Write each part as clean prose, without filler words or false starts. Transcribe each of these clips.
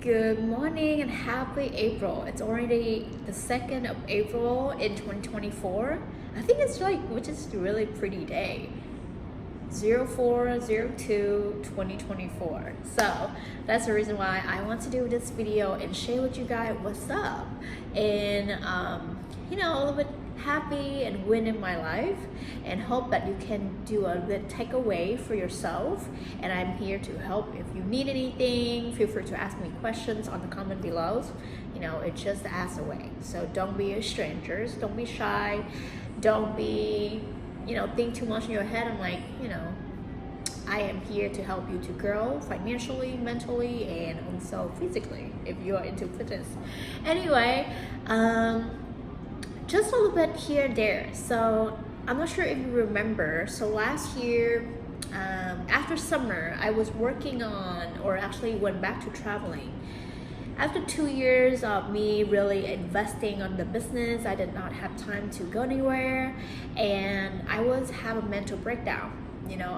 Good morning and happy April. It's already the 2nd of April in 2024. I think it's which is really pretty day. 04/02/2024. So that's the reason why I want to do this video and share with you guys what's up. And a little bit happy and win in my life, and hope that you can do a good takeaway for yourself. And I'm here to help. If you need anything, feel free to ask me questions on the comment below. It's just ask away. So don't be strangers, don't be shy, don't be think too much in your head. I am here to help you to grow financially, mentally, and also physically if you are into fitness. Anyway, just a little bit here and there. So I'm not sure if you remember. So last year, after summer, I was working on, or actually went back to traveling. After 2 years of me really investing on the business, I did not have time to go anywhere, and I was have a mental breakdown.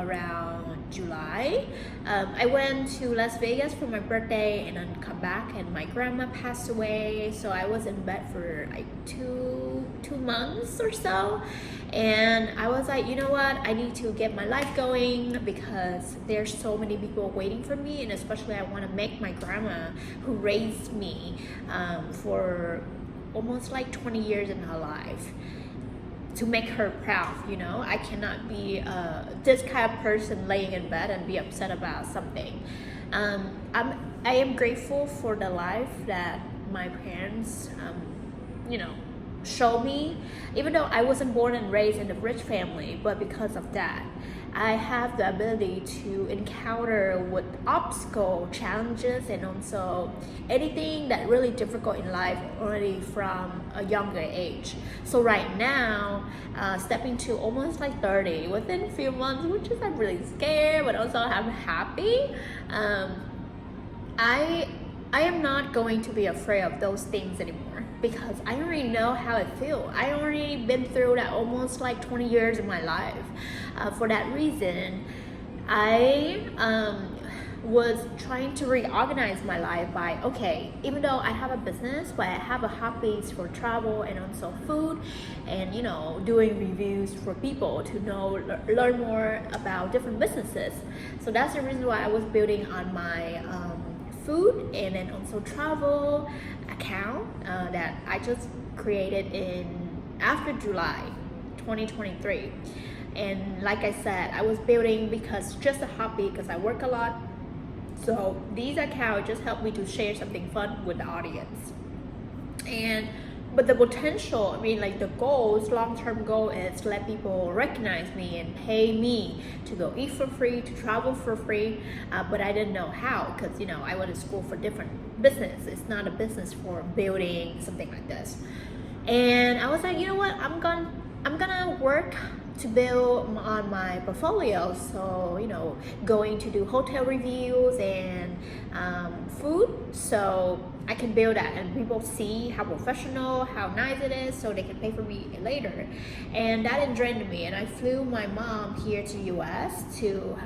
Around July, I went to Las Vegas for my birthday and then come back, and my grandma passed away. So I was in bed for like two months or so, and I was like, you know what? I need to get my life going because there's so many people waiting for me, and especially I want to make my grandma, who raised me for almost like 20 years in her life, to make her proud. I cannot be this kind of person laying in bed and be upset about something. I am grateful for the life that my parents show me, even though I wasn't born and raised in a rich family. But because of that, I have the ability to encounter with obstacle, challenges, and also anything that really difficult in life already from a younger age. So right now, stepping to almost like 30 within a few months, which is I'm really scared, but also I'm happy. I am not going to be afraid of those things anymore, because I already know how it feels. I already been through that almost like 20 years of my life. For that reason, I was trying to reorganize my life by, okay, even though I have a business, but I have a hobbies for travel and also food, and doing reviews for people to learn more about different businesses. So that's the reason why I was building on my food and then also travel account that I just created after July 2023. And like I said, I was building because just a hobby, because I work a lot. So these accounts just help me to share something fun with the audience. But the potential, the goals, long-term goal is to let people recognize me and pay me to go eat for free, to travel for free. But I didn't know how, because I went to school for different business. It's not a business for building something like this. And I was like, you know what? I'm gonna work to build on my portfolio. So going to do hotel reviews and food, so I can build that and people see how professional, how nice it is, so they can pay for me later. And that enjoyed me, and I flew my mom here to US to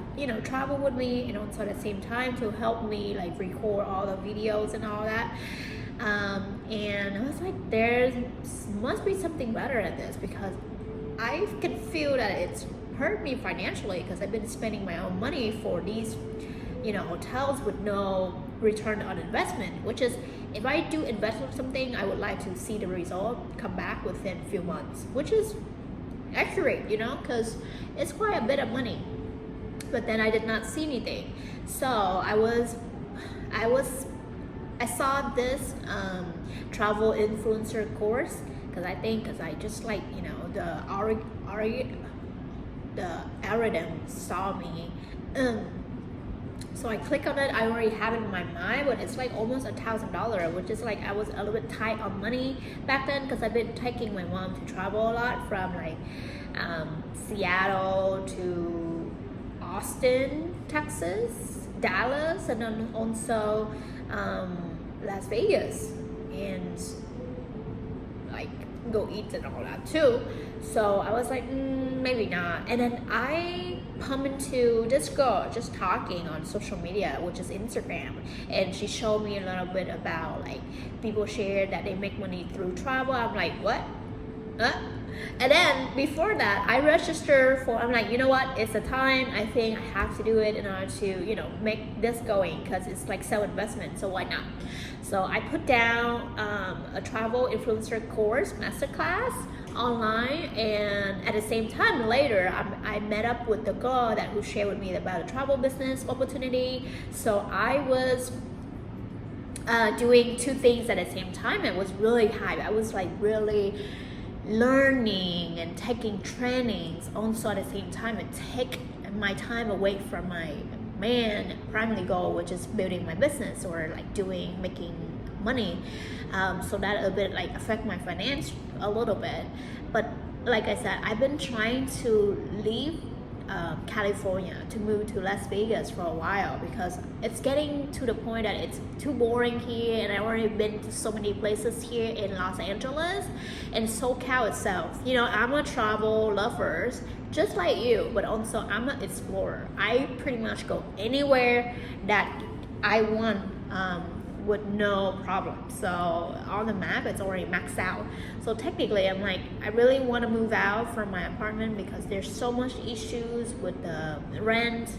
travel with me, and also at the same time to help me record all the videos and all that. And I was like, there must be something better at this, because I can feel that it's hurt me financially, because I've been spending my own money for these hotels with no return on investment, which is, if I do invest in something, I would like to see the result come back within a few months, which is accurate, because it's quite a bit of money. But then I did not see anything. So I saw this travel influencer course, because I just the algorithm saw me. So I click on it. I already have it in my mind, but it's almost $1,000, which is I was a little bit tight on money back then, because I've been taking my mom to travel a lot, from Seattle to Austin, Texas, Dallas, and then also Las Vegas. And go eat and all that too. So I was like, maybe not. And then I come into this girl just talking on social media, which is Instagram, and she showed me a little bit about like people share that they make money through travel. I'm like, what? And then before that, I registered for. I'm like, you know what? It's the time. I think I have to do it in order to, make this going because it's like self-investment. So why not? So I put down a travel influencer course, masterclass online, and at the same time later, I met up with the girl who shared with me about the travel business opportunity. So I was doing two things at the same time. It was really high. I was like really learning and taking trainings also at the same time, and take my time away from my main primary goal, which is building my business or like making money. So that a bit like affect my finance a little bit. But like I said, I've been trying to leave California to move to Las Vegas for a while because it's getting to the point that it's too boring here, and I've already been to so many places here in Los Angeles and SoCal itself. I'm a travel lover just like you, but also I'm an explorer. I pretty much go anywhere that I want with no problem. So on the map, it's already maxed out. So technically, I'm like, I really want to move out from my apartment because there's so much issues with the rent.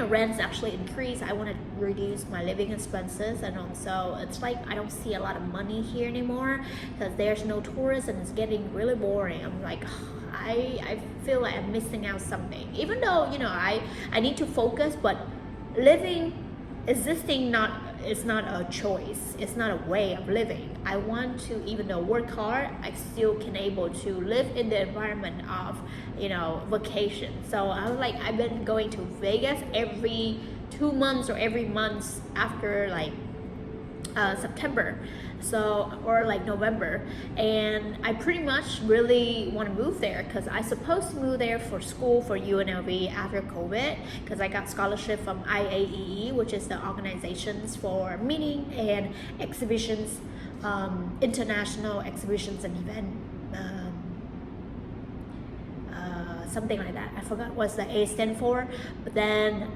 Rents actually increase. I want to reduce my living expenses, and also it's like I don't see a lot of money here anymore because there's no tourists and it's getting really boring. I'm like, I feel like I'm missing out something. Even though I need to focus, but existing it's not a choice. It's not a way of living. I want to, even though work hard, I still can able to live in the environment of, vacation. So I was like, I've been going to Vegas every 2 months or every month after like September, or like November, and I pretty much really want to move there because I supposed to move there for school for UNLV after COVID because I got scholarship from IAEE, which is the organizations for meeting and exhibitions, international exhibitions and event. Something like that. I forgot what the A stand for. But then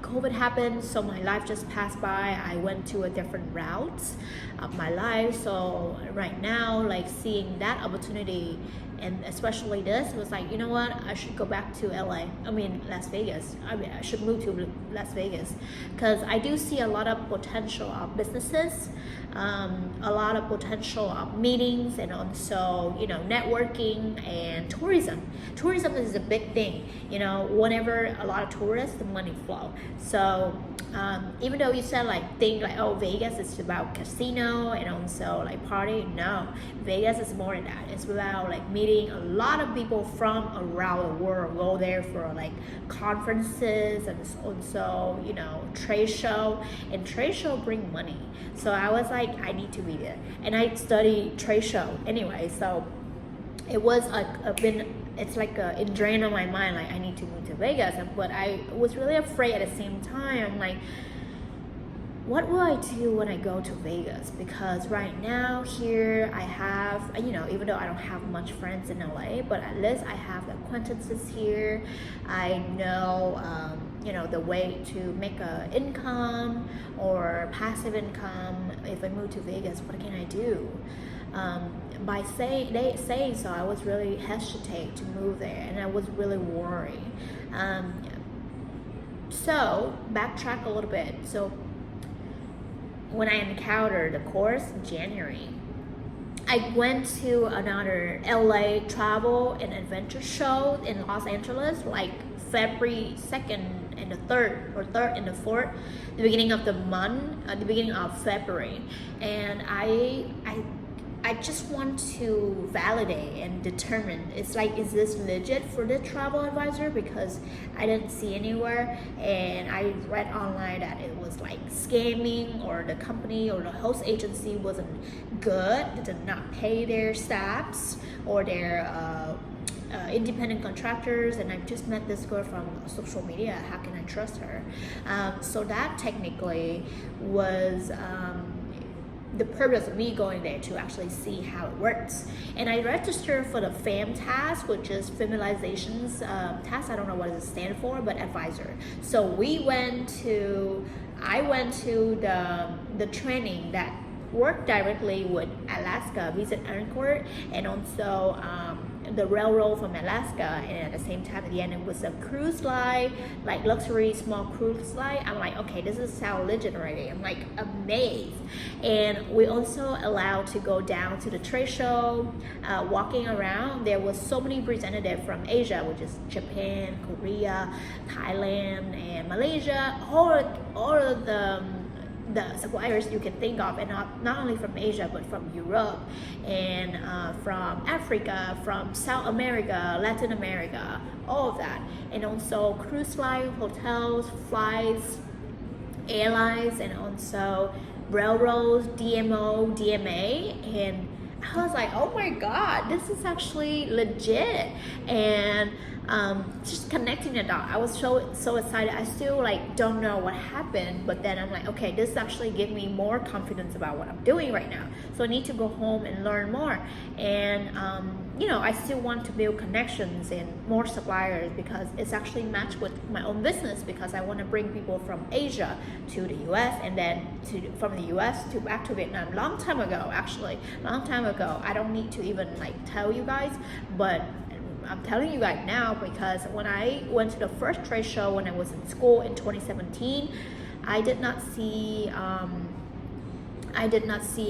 COVID happened, so my life just passed by. I went to a different route of my life. So right now, like seeing that opportunity, and especially this, was like, you know what? I should go back to Las Vegas. I should move to Las Vegas because I do see a lot of potential of businesses, a lot of potential of meetings, and also networking and tourism. Tourism is a big thing. Whenever a lot of tourists, the money flow. So even though you said think Vegas is about casino and also like party, no, Vegas is more than that. It's about like meeting a lot of people from around the world, go there for like conferences and also trade show, and trade show bring money. So I was like, I need to be there, and I study trade show anyway. So it was it's like a drain on my mind, like I need to move to Vegas, but I was really afraid at the same time. I'm like, what will I do when I go to Vegas? Because right now here I have, even though I don't have much friends in LA, but at least I have acquaintances here. I know, the way to make a income or passive income. If I move to Vegas, what can I do? By saying so, I was really hesitant to move there, and I was really worried. So backtrack a little bit. So when I encountered the course in January, I went to another LA travel and adventure show in Los Angeles, like February 2nd and the 3rd, or 3rd and the 4th, the beginning of the month, the beginning of February. And I just want to validate and determine, it's like, is this legit for the travel advisor? Because I didn't see anywhere, and I read online that it was like scamming, or the company or the host agency wasn't good, they did not pay their staffs or their independent contractors. And I just met this girl from social media. How can I trust her? So that technically was the purpose of me going there to actually see how it works. And I registered for the FAM task, which is Familiarizations task. I don't know what it stands for, but advisor. So I went to the training that worked directly with Alaska Visit Anchor, and also the railroad from Alaska, and at the same time at the end it was a cruise line, like luxury small cruise line. I'm like, okay, this is sound legit already. I'm like amazed. And we also allowed to go down to the trade show, walking around. There was so many representatives from Asia, which is Japan, Korea, Thailand, and Malaysia, all of the suppliers you can think of, and not only from Asia but from Europe and from Africa, from South America, Latin America, all of that. And also cruise line, hotels, flights, airlines, and also railroads, DMO, DMA. And I was like, oh my god, this is actually legit. And just connecting the dot, I was so excited. I still like don't know what happened, but then I'm like, okay, this actually gives me more confidence about what I'm doing right now. So I need to go home and learn more. And I still want to build connections and more suppliers, because it's actually matched with my own business, because I want to bring people from Asia to the US, and then from the US to back to Vietnam. Long time ago. I don't need to even like tell you guys, but I'm telling you guys now, because when I went to the first trade show when I was in school in 2017, I did not see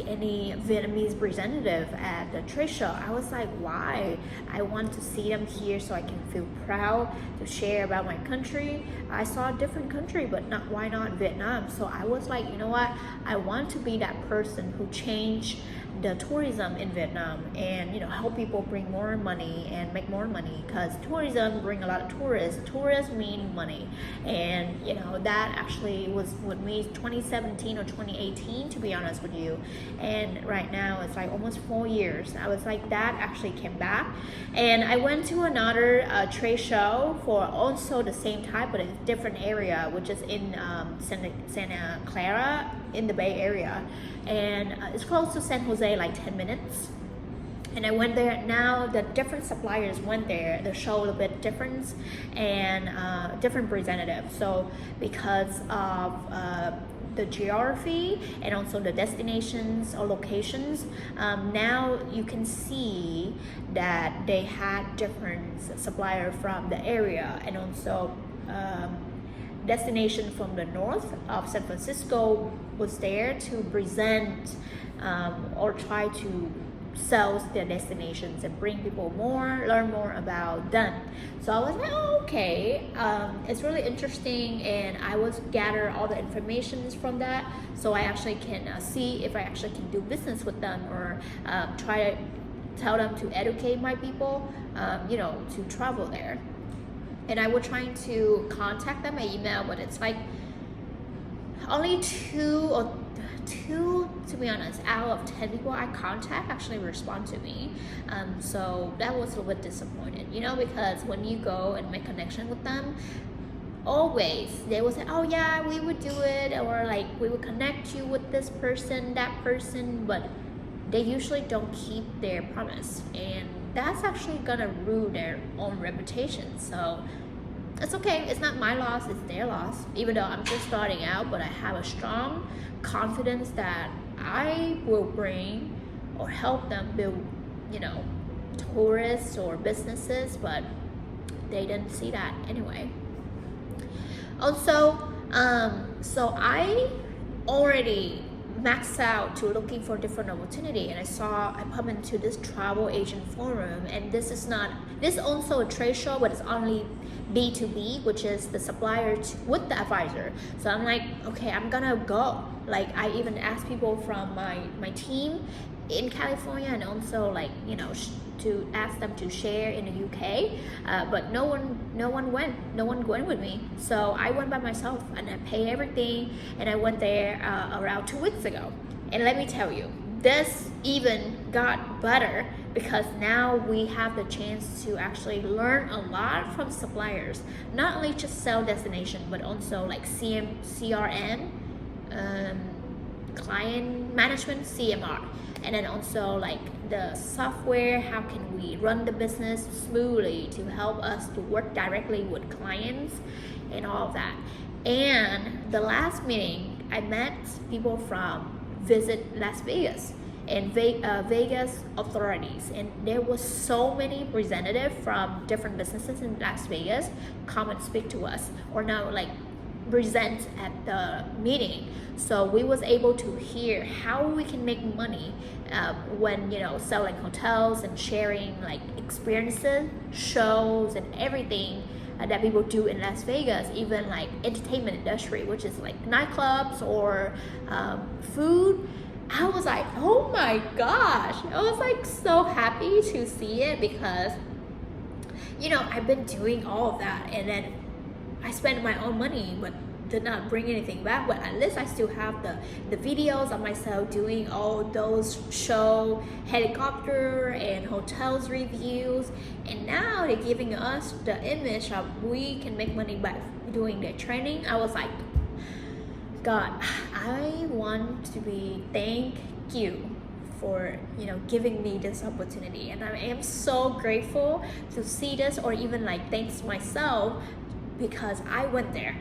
any Vietnamese representative at the trade show. I was like, why? I want to see them here so I can feel proud to share about my country. I saw a different country, but why not Vietnam? So I was like, you know what? I want to be that person who changed the tourism in Vietnam, and help people bring more money and make more money, because tourism bring a lot of tourists mean money. And that actually was with me 2017 or 2018, to be honest with you. And right now it's like almost 4 years. I was like, that actually came back. And I went to another trade show for also the same type, but in a different area, which is in Santa Clara in the Bay Area, and it's close to San Jose, like 10 minutes. And I went there. Now the different suppliers went there. The show a little bit different, and different representatives. So because of the geography and also the destinations or locations, now you can see that they had different supplier from the area, and also destination from the north of San Francisco was there to present or try to sell their destinations and bring people learn more about them. So I was like, oh, okay, it's really interesting, and I was gather all the information from that, so I actually can see if I actually can do business with them, or try to tell them to educate my people, to travel there. And I was trying to contact them by email, but it's like only two, to be honest, out of 10 people I contact actually respond to me. So that was a little bit disappointed, because when you go and make connection with them, always they will say, oh yeah, we would do it, or like we would connect you with this person, that person, but they usually don't keep their promise, and that's actually gonna ruin their own reputation. So it's okay, it's not my loss, it's their loss. Even though I'm just starting out, but I have a strong confidence that I will bring or help them build, tourists or businesses, but they didn't see that anyway. Also, so I already maxed out to looking for different opportunity, and I put into this travel agent forum, and this also a trade show, but it's only B2B, which is the supplier with the advisor. So I'm like, okay, I'm gonna go. Like I even asked people from my team in California, and also like to ask them to share in the UK, but no one went with me. So I went by myself, and I paid everything, and I went there around 2 weeks ago. And let me tell you, this even got better, because now we have the chance to actually learn a lot from suppliers, not only just sell destination, but also like CRM, client management, CMR, and then also like the software, how can we run the business smoothly to help us to work directly with clients and all of that. And the last meeting, I met people from Visit Las Vegas and Vegas authorities, and there was so many representatives from different businesses in Las Vegas come and speak to us, or now like present at the meeting. So we was able to hear how we can make money when selling hotels and sharing like experiences, shows, and everything that people do in Las Vegas, even like entertainment industry, which is like nightclubs or food. I was like, oh my gosh, I was like so happy to see it, because I've been doing all of that, and then I spent my own money but did not bring anything back. But at least I still have the videos of myself doing all those show, helicopter and hotels reviews, and now they're giving us the image of we can make money by doing the training. I was like, God, I want to be thank you for giving me this opportunity, and I am so grateful to see this, or even like thanks myself, because I went there,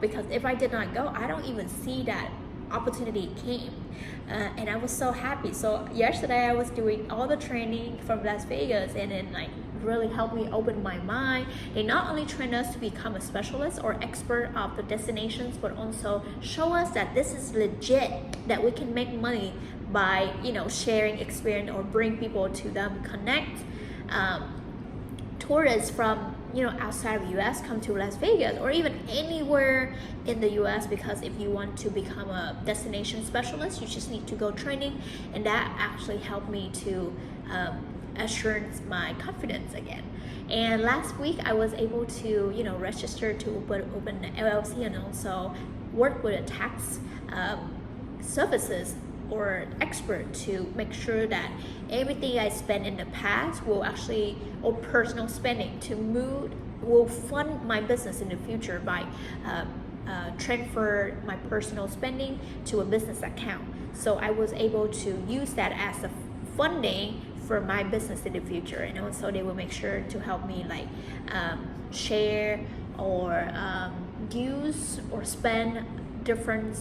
because if I did not go, I don't even see that opportunity came. And I was so happy. So yesterday I was doing all the training from Las Vegas, and then like really helped me open my mind. They not only train us to become a specialist or expert of the destinations, but also show us that this is legit, that we can make money by sharing experience or bring people to them, connect tourists from outside of the US come to Las Vegas, or even anywhere in the US, because if you want to become a destination specialist, you just need to go training, and that actually helped me to assurance my confidence again. And last week I was able to register to open an LLC, and also work with a tax services or expert to make sure that everything I spent in the past will actually, or personal spending will fund my business in the future by transfer my personal spending to a business account. So I was able to use that as a funding for my business in the future, and also they will make sure to help me like share or use or spend different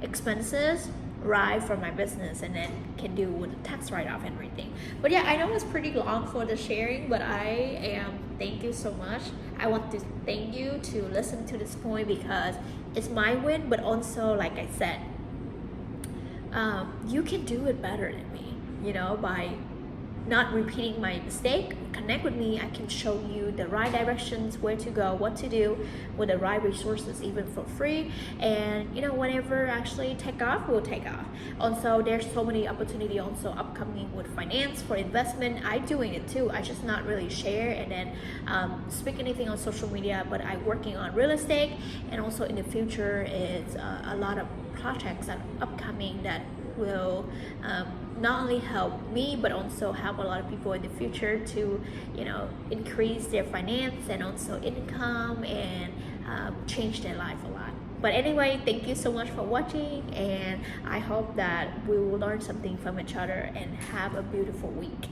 expenses right from my business, and then can do with the tax write-off and everything. But yeah, I know it's pretty long for the sharing, but thank you so much. I want to thank you to listen to this point, because it's my win, but also like I said, you can do it better than me, by not repeating my mistake. Connect with me, I can show you the right directions, where to go, what to do with the right resources, even for free. And whenever actually take off, we'll take off. Also, there's so many opportunity also upcoming with finance for investment. I doing it too, I just not really share and then speak anything on social media, but I working on real estate, and also in the future is a lot of projects that are upcoming that will not only help me, but also help a lot of people in the future to increase their finance and also income, and change their life a lot. But anyway, thank you so much for watching, and I hope that we will learn something from each other, and have a beautiful week.